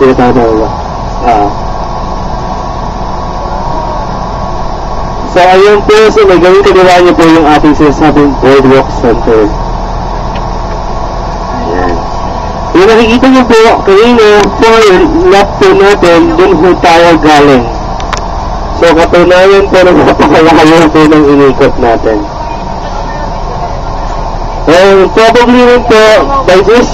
tinatawag. So, ayun po, so may gawin kaliwa niyo po yung ating sinasabing Boardwalk Center. Ayan. Yung nakikita niyo po, kanina, for left po natin, dun po tayo galing. So, katunayan po na napakalayo po ng inikot natin. And probably rin po, by this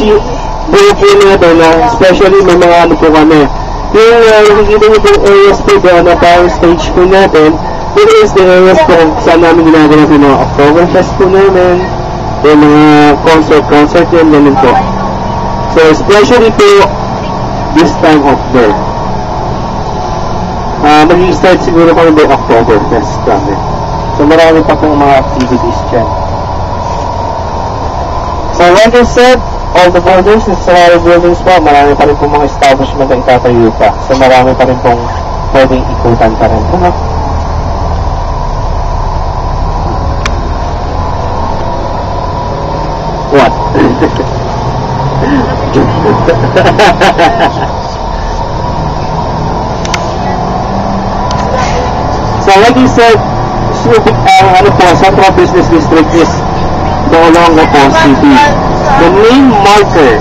buo po natin na, especially may mga ano po kami. Yung nakikita niyo po areas po doon na parang stage po natin, it is the areas po saan namin ginagawa yung mga Oktoberfest po namin, yung mga concert yun, ganun po. So, especially po, this time of year. Mag-i-start siguro kami by Oktoberfest kami. So, marami pa pong mga activities dyan. So, like I said, all the buildings and surrounding buildings po, marami pa rin pong mga establishment na itatayo pa. So, marami pa rin pong pwedeng ikutan pa rin. What? So like you said, Central Business District is the Olongapo City. The main marker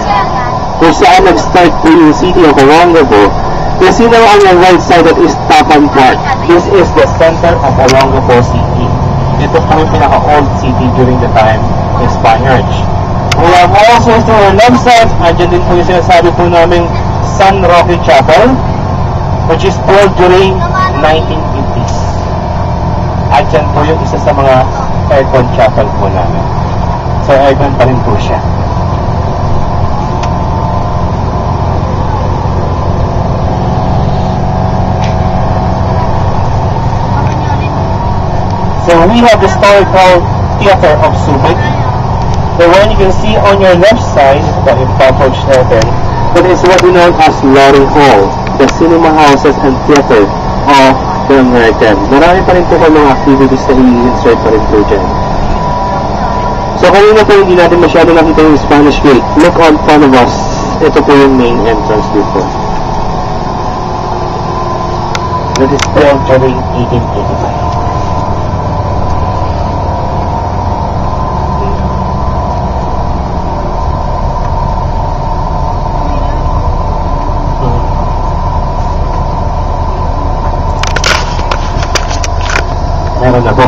kung saan nag-start po yung city of Olongapo, kasi na on your right side that is Tapan Park. This is the center of Olongapo City. Ito po yung pinaka-old city during the time of Spaniards. We have also to our left side, andyan din po yung sinasabi po namin San Roque Chapel, which is built during 1950s. Andyan po yung isa sa mga aircon chapel po namin. So, aircon pa rin po siya. So, we have the historical theater of Subic. The one you can see on your left side, the impoverished natin, that is what we know as Loring Hall, the cinema houses and theater of the American. Marami pa rin po kayo mga activities na i-insert pa rin po dyan. So kanina po hindi natin masyado nakita yung Spanish Gate. Look on front of us. Ito po yung main entrance dito. That is built during 1885. Meron na po.